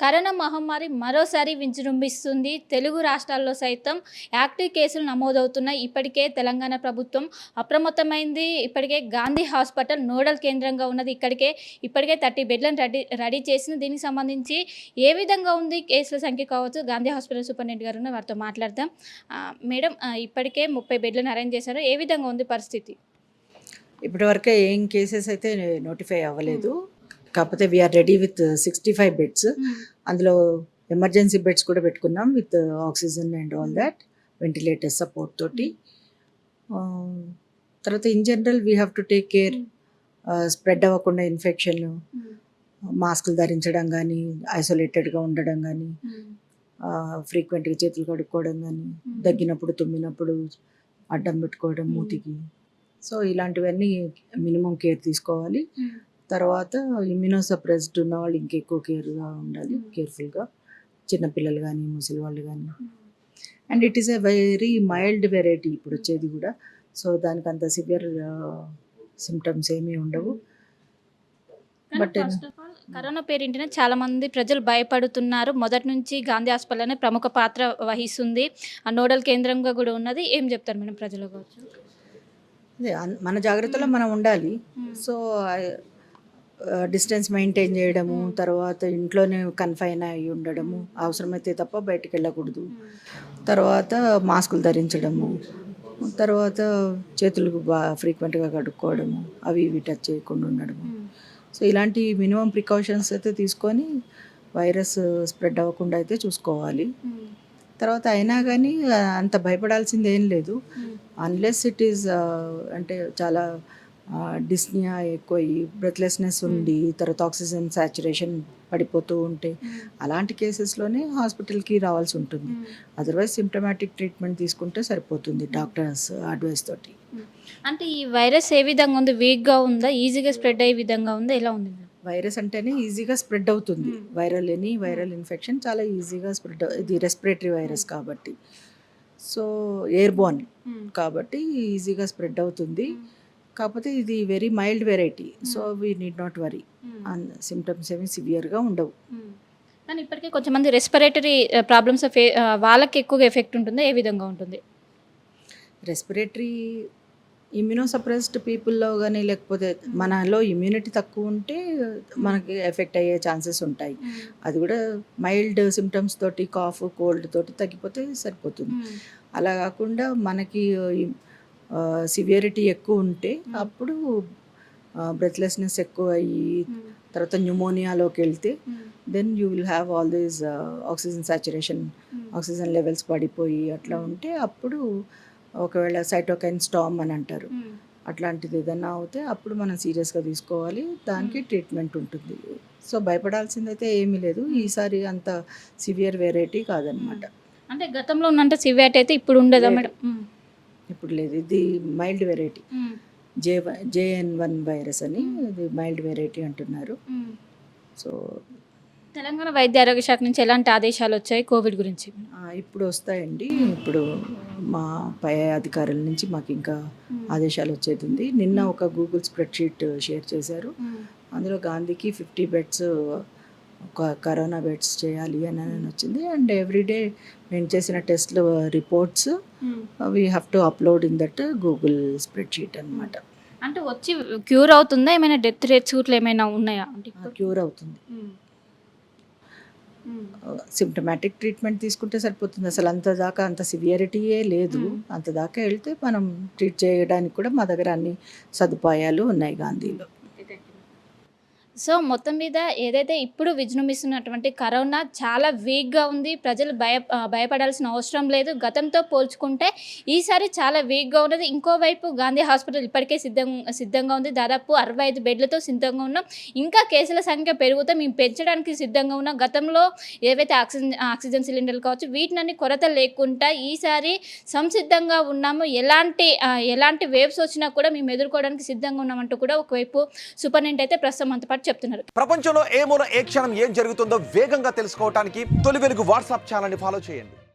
Corona మహమ్మారి మరోసారి విజృంభిస్తుంది. తెలుగు రాష్ట్రాల్లో సైతం యాక్టివ్ కేసులు నమోదవుతున్నాయి. ఇప్పటికే తెలంగాణ ప్రభుత్వం అప్రమత్తమైంది. ఇప్పటికే గాంధీ హాస్పిటల్ నోడల్ కేంద్రంగా ఉన్నది. ఇప్పటికే 30 బెడ్లను రెడీ చేసింది. దీనికి సంబంధించి ఏ విధంగా ఉంది కేసుల సంఖ్య కావచ్చు, గాంధీ హాస్పిటల్ సూపరింటెండెంట్ గారు వారితో మాట్లాడదాం. మేడం, ఇప్పటికే 30 బెడ్లను అరేంజ్ చేశారు. ఏ విధంగా ఉంది పరిస్థితి? ఇప్పటివరకు ఏం కేసెస్ అయితే నోటిఫై అవ్వలేదు. కాకపోతే వీఆర్ రెడీ విత్ 65 బెడ్స్. అందులో ఎమర్జెన్సీ బెడ్స్ కూడా పెట్టుకున్నాం with oxygen and all that, ventilator support తోటి. తర్వాత in general we have to take care, spread అవ్వకుండా ఇన్ఫెక్షన్, మాస్కులు ధరించడం కానీ, ఐసోలేటెడ్గా ఉండడం కానీ, ఫ్రీక్వెంట్గా చేతులు కడుక్కోవడం కానీ, దగ్గినప్పుడు తుమ్మినప్పుడు అడ్డం పెట్టుకోవడం మూతికి. సో ఇలాంటివన్నీ మినిమం కేర్ తీసుకోవాలి. తర్వాత ఇమ్యూనోసప్రెస్డ్ ఉన్న వాళ్ళు ఇంకెక్కువ కేర్గా ఉండాలి, కేర్ఫుల్గా. చిన్నపిల్లలు కానీ, ముసలి వాళ్ళు కానీ. And it is a very mild variety ఇప్పుడు వచ్చేది కూడా. సో దానికి అంత సివియర్ సిమ్టమ్స్ ఏమీ ఉండవు. బట్ కరోనా పేరింటిన చాలా మంది ప్రజలు భయపడుతున్నారు. మొదటి నుంచి గాంధీ హాస్పిటల్ ప్రముఖ పాత్ర వహిస్తుంది, ఆ నోడల్ కేంద్రంగా కూడా ఉన్నది. ఏం చెప్తారు మేడం ప్రజలు కావచ్చు? అదే మన జాగ్రత్తలో మనం ఉండాలి. సో డిస్టెన్స్ మెయింటైన్ చేయడము, తర్వాత ఇంట్లోనే కన్ఫైన్ అయి ఉండడము, అవసరమైతే తప్ప బయటికి వెళ్ళకూడదు. తర్వాత మాస్కులు ధరించడము, తర్వాత చేతులకు ఫ్రీక్వెంట్గా కడుక్కోవడము, అవి ఇవి టచ్ చేయకుండా ఉండడము. సో ఇలాంటి మినిమం ప్రికాషన్స్ అయితే తీసుకొని వైరస్ స్ప్రెడ్ అవ్వకుండా అయితే చూసుకోవాలి. తర్వాత అయినా కానీ అంత భయపడాల్సింది ఏం లేదు. అన్లెస్ ఇట్ ఈస్ అంటే చాలా డిస్నియా ఎక్కువ, బ్రెత్లెస్నెస్ ఉండి, తర్వాత ఆక్సిజన్ సాచురేషన్ పడిపోతూ ఉంటే అలాంటి కేసెస్లోనే హాస్పిటల్కి రావాల్సి ఉంటుంది. అదర్వైజ్ సిమ్టమాటిక్ ట్రీట్మెంట్ తీసుకుంటే సరిపోతుంది డాక్టర్స్ అడ్వైస్ తోటి. అంటే ఈ వైరస్ ఏ విధంగా ఉంది? వీక్గా ఉందా, ఈజీగా స్ప్రెడ్ అయ్యే విధంగా ఉందా, ఎలా ఉంది? వైరస్ అంటేనే ఈజీగా స్ప్రెడ్ అవుతుంది. వైరల్ ఇన్ఫెక్షన్ చాలా ఈజీగా స్ప్రెడ్, ఇది రెస్పిరేటరీ వైరస్ కాబట్టి, సో ఎయిర్బోర్న్ కాబట్టి ఈజీగా స్ప్రెడ్ అవుతుంది. కాకపోతే ఇది very mild variety, so we need not worry. Symptoms ఏమి సివియర్గా ఉండవు. కానీ ఇప్పటికే కొంతమంది రెస్పిరేటరీ ప్రాబ్లమ్స్ వాళ్ళకి ఎక్కువగా ఎఫెక్ట్ ఉంటుందా, ఏ విధంగా ఉంటుంది? రెస్పిరేటరీ ఇమ్యూనోసప్రెస్డ్ పీపుల్లో కానీ, లేకపోతే మనలో ఇమ్యూనిటీ తక్కువ ఉంటే మనకి ఎఫెక్ట్ అయ్యే ఛాన్సెస్ ఉంటాయి. అది కూడా మైల్డ్ సిమ్టమ్స్ తోటి, కాఫ్ కోల్డ్ తోటి తగ్గిపోతే సరిపోతుంది. అలా కాకుండా మనకి సివియరిటీ ఎక్కువ ఉంటే అప్పుడు బ్రెత్లెస్నెస్ ఎక్కువ అయ్యి, తర్వాత న్యూమోనియాలోకి వెళ్తే then you will have all these oxygen saturation, oxygen levels పడిపోయి అట్లా ఉంటే అప్పుడు ఒకవేళ సైటోకైన్ స్టామ్ అని అంటారు, అట్లాంటిది ఏదన్నా అవుతే అప్పుడు మనం సీరియస్గా తీసుకోవాలి. దానికి ట్రీట్మెంట్ ఉంటుంది. సో భయపడాల్సిందైతే ఏమీ లేదు. ఈసారి అంత సివియర్ వెరైటీ కాదనమాట. అంటే గతంలో ఉన్నంత సివియారిటీ అయితే ఇప్పుడు ఉండదా మేడం? ఇప్పుడు లేదు. ఇది మైల్డ్ వెరైటీ, JN1 వైరస్ అని, ఇది మైల్డ్ వెరైటీ అంటున్నారు. సో తెలంగాణ వైద్య ఆరోగ్య శాఖ నుంచి ఎలాంటి ఆదేశాలు వచ్చాయి కోవిడ్ గురించి? ఇప్పుడు వస్తాయండి. ఇప్పుడు మా పై అధికారుల నుంచి మాకు ఇంకా ఆదేశాలు వచ్చేది ఉంది. నిన్న ఒక గూగుల్ స్ప్రెడ్షీట్ షేర్ చేశారు. అందులో గాంధీకి 50 బెడ్స్ కరోనా బెడ్స్ చేయాలి అని వచ్చింది. అండ్ ఎవ్రీడే నేను చేసిన టెస్ట్లు reports we have to upload in that Google spreadsheet అనమాట. అంటే వచ్చి క్యూర్ అవుతుందా? ఏమైనా డెత్ రేట్స్ ఏమైనా ఉన్నాయా? అంటే క్యూర్ అవుతుంది. సిమ్టమాటిక్ ట్రీట్మెంట్ తీసుకుంటే సరిపోతుంది. అసలు అంత సివియరిటీయే లేదు. అంత దాకా వెళ్తే మనం ట్రీట్ చేయడానికి కూడా మా దగ్గర అన్ని సదుపాయాలు ఉన్నాయి గాంధీలో. సో మొత్తం మీద ఏదైతే ఇప్పుడు విజృంభిస్తున్నటువంటి కరోనా చాలా వీక్గా ఉంది. ప్రజలు భయపడాల్సిన అవసరం లేదు. గతంతో పోల్చుకుంటే ఈసారి చాలా వీక్గా ఉన్నది. ఇంకోవైపు గాంధీ హాస్పిటల్ ఇప్పటికే సిద్ధంగా ఉంది. దాదాపు 65 బెడ్లతో సిద్ధంగా ఉన్నాం. ఇంకా కేసుల సంఖ్య పెరుగుతే మేము పెంచడానికి సిద్ధంగా ఉన్నాం. గతంలో ఏవైతే ఆక్సిజన్ సిలిండర్లు కావచ్చు, వీటిని కొరత లేకుండా ఈసారి సంసిద్ధంగా ఉన్నాము. ఎలాంటి వేవ్స్ వచ్చినా కూడా మేము ఎదుర్కోవడానికి సిద్ధంగా ఉన్నామంటూ కూడా ఒకవైపు సూపరింటెండెంట్ అయితే ప్రస్తుతం అంత పాటు చెప్తున్నారు. ప్రపంచంలో ఏ మూల ఏ క్షణం ఏం జరుగుతుందో వేగంగా తెలుసుకోవడానికి తొలి వెలుగు వాట్సాప్ ఛానల్ని ఫాలో చేయండి.